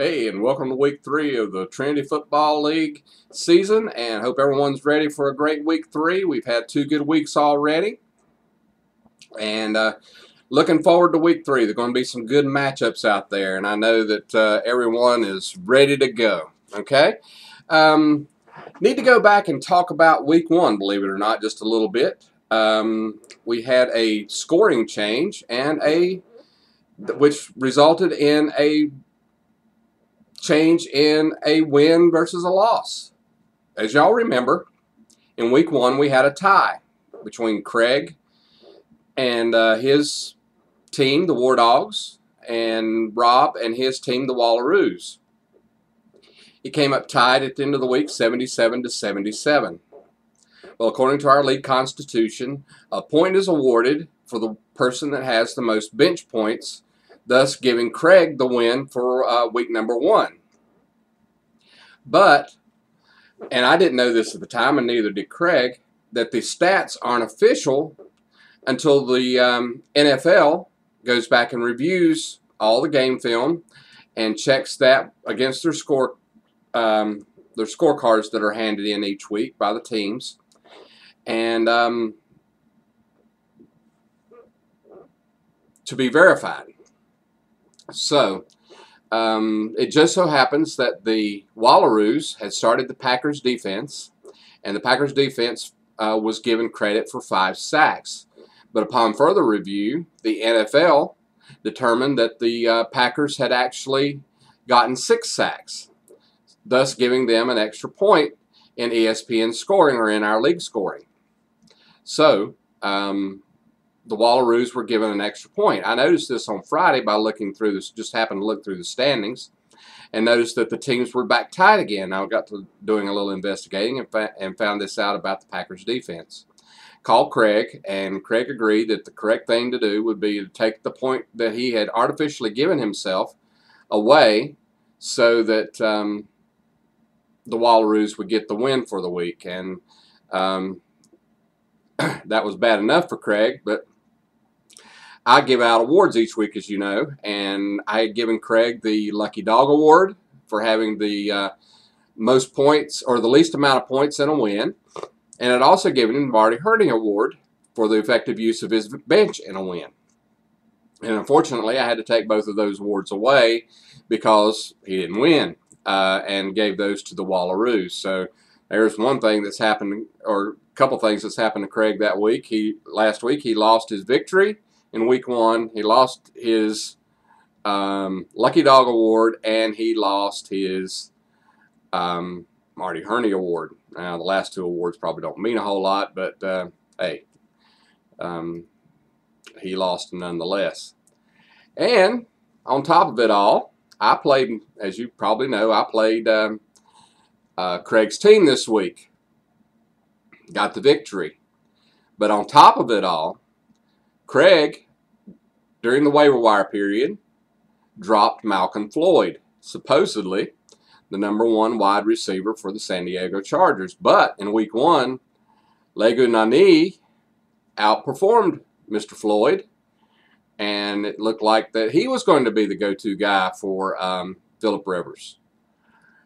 Hey, and welcome to week 3 of the Trinity Football League season, and hope everyone's ready for a great week 3. We've had 2 good weeks already, and looking forward to week 3. There are going to be some good matchups out there, and I know that everyone is ready to go. Okay? Need to go back and talk about week 1, believe it or not, just a little bit. We had a scoring change, which resulted in a change in a win versus a loss. As y'all remember, in week 1 we had a tie between Craig and his team, the War Dogs, and Rob and his team, the Wallaroos. It came up tied at the end of the week, 77-77. Well, according to our league constitution, a point is awarded for the person that has the most bench points, thus giving Craig the win for week number 1. But, and I didn't know this at the time, and neither did Craig, that the stats aren't official until the NFL goes back and reviews all the game film and checks that against their scorecards that are handed in each week by the teams. And to be verified. So, it just so happens that the Wallaroos had started the Packers defense, and the Packers defense was given credit for 5 sacks. But upon further review, the NFL determined that the Packers had actually gotten 6 sacks, thus giving them an extra point in ESPN scoring, or in our league scoring. So, the Wallaroos were given an extra point. I noticed this on Friday by looking through this, just happened to look through the standings, and noticed that the teams were back tied again. I got to doing a little investigating and found this out about the Packers defense. Called Craig, and Craig agreed that the correct thing to do would be to take the point that he had artificially given himself away so that the Wallaroos would get the win for the week. And that was bad enough for Craig, but I give out awards each week, as you know, and I had given Craig the Lucky Dog Award for having the most points, or the least amount of points in a win, and I'd also given him the Marty Hurting Award for the effective use of his bench in a win. And unfortunately, I had to take both of those awards away because he didn't win, and gave those to the Wallaroos. So there's one thing that's happened, or a couple things that's happened to Craig that week. Last week he lost his victory in week 1. He lost his Lucky Dog Award, and he lost his Marty Hurney Award. Now, the last 2 awards probably don't mean a whole lot, but hey, he lost them nonetheless. And on top of it all, I played, as you probably know, I played Craig's team this week. Got the victory. But on top of it all, Craig, during the waiver wire period, dropped Malcolm Floyd, supposedly the #1 wide receiver for the San Diego Chargers. But in week 1, Legu Nani outperformed Mr. Floyd, and it looked like that he was going to be the go-to guy for Phillip Rivers.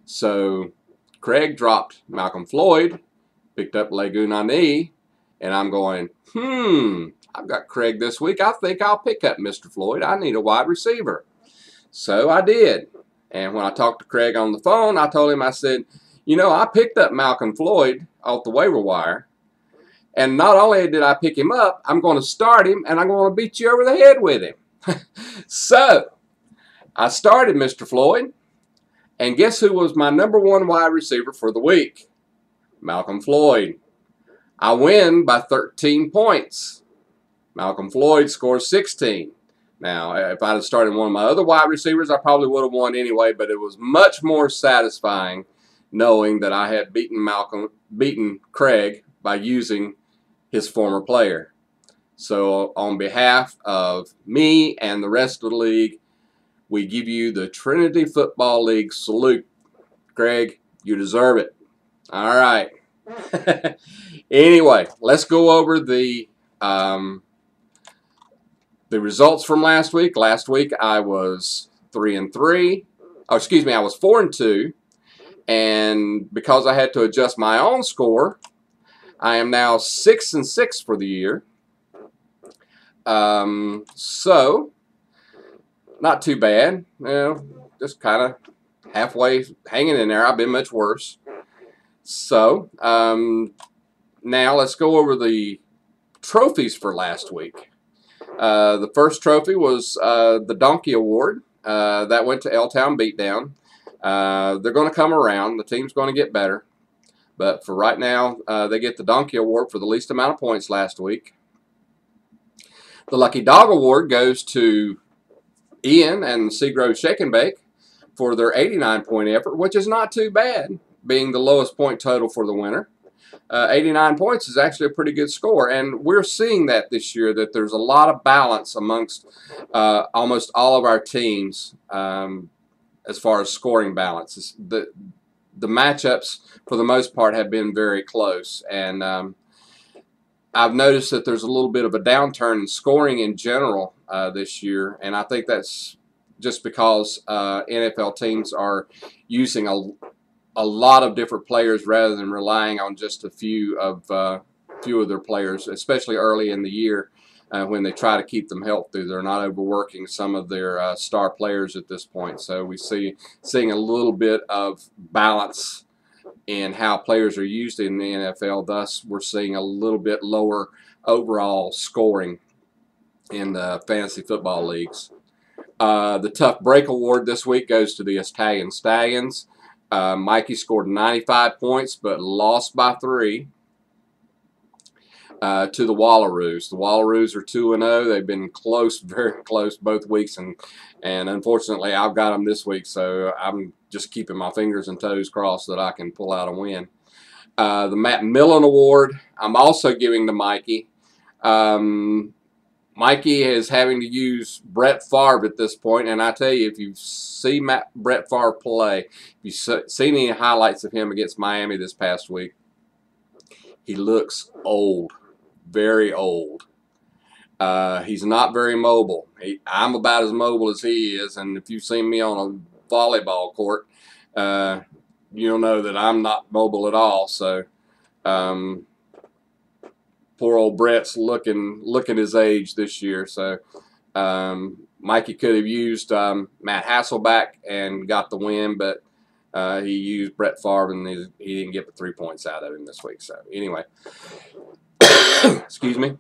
So Craig dropped Malcolm Floyd, picked up Legu Nani, and I'm going, I've got Craig this week. I think I'll pick up Mr. Floyd. I need a wide receiver. So I did. And when I talked to Craig on the phone, I told him, I said, you know, I picked up Malcolm Floyd off the waiver wire. And not only did I pick him up, I'm going to start him, and I'm going to beat you over the head with him. So I started Mr. Floyd. And guess who was my #1 wide receiver for the week? Malcolm Floyd. I win by 13 points. Malcolm Floyd scores 16. Now, if I'd have started one of my other wide receivers, I probably would have won anyway, but it was much more satisfying knowing that I had beaten Craig by using his former player. So on behalf of me and the rest of the league, we give you the Trinity Football League salute. Craig, you deserve it. All right. Anyway, let's go over the results from last week. Last week I was 3-3. Oh, excuse me, I was 4-2, and because I had to adjust my own score, I am now 6-6 for the year. So not too bad. You know, just kind of halfway hanging in there. I've been much worse. So now let's go over the trophies for last week. The first trophy was the Donkey Award. That went to L-Town Beatdown. They're going to come around. The team's going to get better. But for right now, they get the Donkey Award for the least amount of points last week. The Lucky Dog Award goes to Ian and Seagrove Shake and Bake for their 89-point effort, which is not too bad, being the lowest point total for the winner. 89 points is actually a pretty good score, and we're seeing that this year, that there's a lot of balance amongst almost all of our teams as far as scoring balance. The matchups, for the most part, have been very close, and I've noticed that there's a little bit of a downturn in scoring in general this year, and I think that's just because NFL teams are using a lot of different players rather than relying on just a few of their players, especially early in the year when they try to keep them healthy. They're not overworking some of their star players at this point, so we seeing a little bit of balance in how players are used in the NFL. Thus, we're seeing a little bit lower overall scoring in the fantasy football leagues. The Tough Break Award this week goes to the Italian Stallions. Mikey scored 95 points, but lost by 3 to the Wallaroos. The Wallaroos are 2-0. They've been close, very close both weeks, and unfortunately I've got them this week, so I'm just keeping my fingers and toes crossed that I can pull out a win. The Matt Millen Award, I'm also giving to Mikey. Mikey is having to use Brett Favre at this point, and I tell you, if you see Brett Favre play, if you've seen any highlights of him against Miami this past week, he looks old, very old. He's not very mobile. I'm about as mobile as he is, and if you've seen me on a volleyball court, you'll know that I'm not mobile at all. So poor old Brett's looking his age this year. So Mikey could have used Matt Hasselback and got the win, but he used Brett Favre, and he didn't get the 3 points out of him this week. So anyway, excuse me.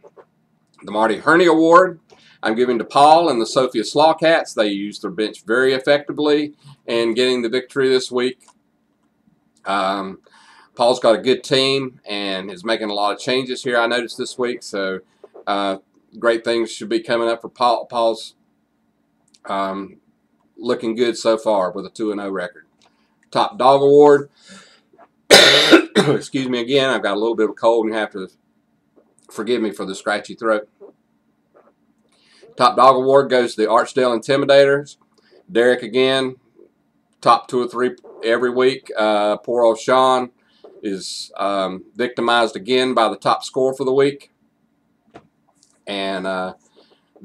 The Marty Herney Award, I'm giving to Paul and the Sophia Slawcats. They used their bench very effectively in getting the victory this week. Paul's got a good team and is making a lot of changes here, I noticed this week. So great things should be coming up for Paul. Paul's looking good so far with a 2-0 record. Top Dog Award. Excuse me again. I've got a little bit of a cold, and you have to forgive me for the scratchy throat. Top Dog Award goes to the Archdale Intimidators. Derek again, top 2 or 3 every week. Poor old Sean is victimized again by the top score for the week. And the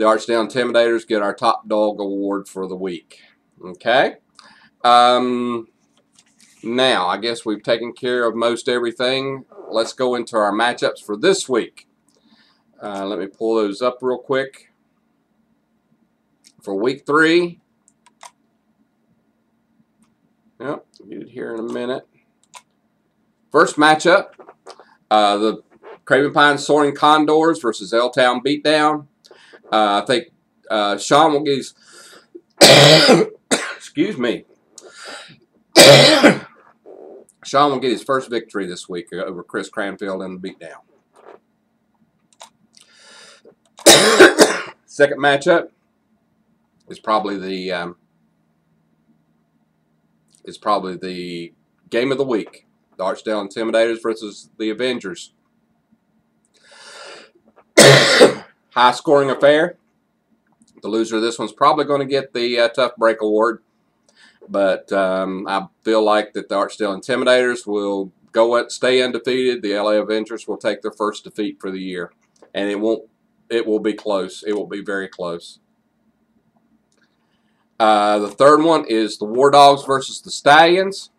Archdale Intimidators get our Top Dog Award for the week. Okay. Now, I guess we've taken care of most everything. Let's go into our matchups for this week. Let me pull those up real quick. For week 3, yep, get it here in a minute. First matchup, the Craven Pines Soaring Condors versus L-Town Beatdown. I think Sean will get his excuse me. Sean will get his first victory this week over Chris Cranfield in the Beatdown. Second matchup is probably the game of the week. The Archdale Intimidators versus the Avengers. High scoring affair. The loser of this one's probably going to get the Tough Break Award, but I feel like that the Archdale Intimidators will stay undefeated. The LA Avengers will take their first defeat for the year, and it will be close. It will be very close. The third one is the War Dogs versus the Stallions.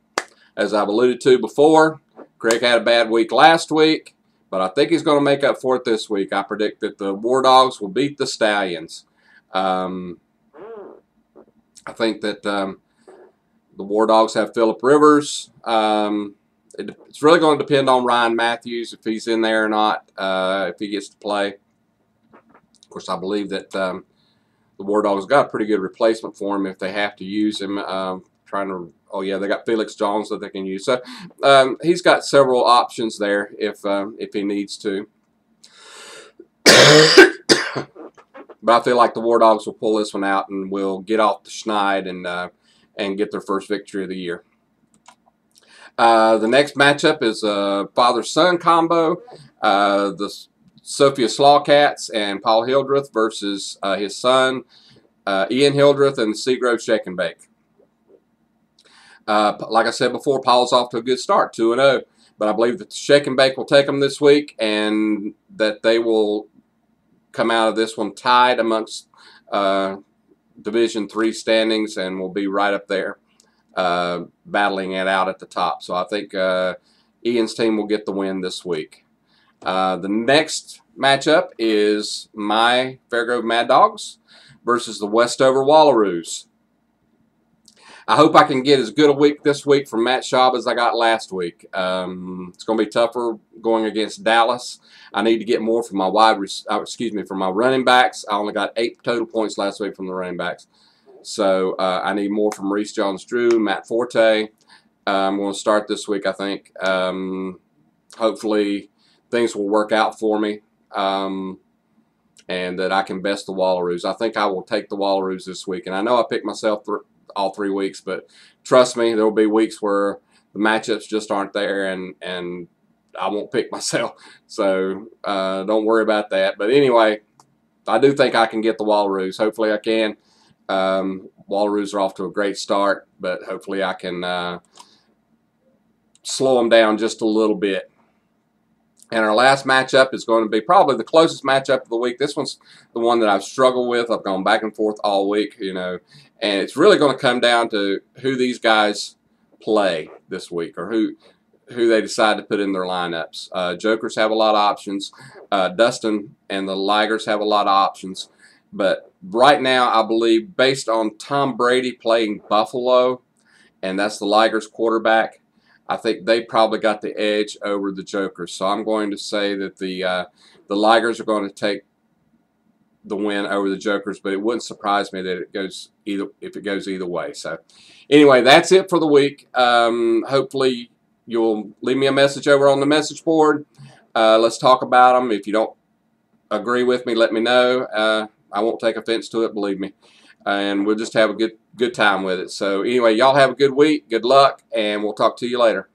As I've alluded to before, Craig had a bad week last week, but I think he's going to make up for it this week. I predict that the War Dogs will beat the Stallions. I think that the War Dogs have Phillip Rivers. It's really going to depend on Ryan Matthews, if he's in there or not, if he gets to play. Of course, I believe that the War Dogs got a pretty good replacement for him if they have to use him. Oh yeah, they got Felix Jones that they can use. So he's got several options there if he needs to. But I feel like the War Dogs will pull this one out and will get off the schneid and get their first victory of the year. The next matchup is a father-son combo. The Sophia Slawcats and Paul Hildreth versus his son, Ian Hildreth, and Seagrove Shake and Bake. Like I said before, Paul's off to a good start, 2-0. But I believe that the Shake and Bake will take them this week, and that they will come out of this one tied amongst Division III standings, and will be right up there battling it out at the top. So I think Ian's team will get the win this week. The next matchup is my Fairgrove Mad Dogs versus the Westover Wallaroos. I hope I can get as good a week this week from Matt Schaub as I got last week. It's going to be tougher going against Dallas. I need to get more from my from my running backs. I only got 8 total points last week from the running backs. So I need more from Reese Jones-Drew, Matt Forte. I'm going to start this week, I think. Hopefully things will work out for me, and that I can best the Wallaroos. I think I will take the Wallaroos this week. And I know I picked myself all 3 weeks, but trust me, there will be weeks where the matchups just aren't there, and I won't pick myself. So don't worry about that. But anyway, I do think I can get the Wallaroos. Hopefully I can. Wallaroos are off to a great start, but hopefully I can slow them down just a little bit. And our last matchup is going to be probably the closest matchup of the week. This one's the one that I've struggled with. I've gone back and forth all week, you know. And it's really going to come down to who these guys play this week, or who they decide to put in their lineups. Jokers have a lot of options. Dustin and the Ligers have a lot of options. But right now, I believe, based on Tom Brady playing Buffalo, and that's the Ligers quarterback, I think they probably got the edge over the Jokers. So I'm going to say that the Ligers are going to take the win over the Jokers, but it wouldn't surprise me that it goes either way. So anyway, that's it for the week. Hopefully you'll leave me a message over on the message board. Let's talk about them. If you don't agree with me, let me know. I won't take offense to it, believe me. And we'll just have a good time with it. So anyway, y'all have a good week. Good luck, and we'll talk to you later.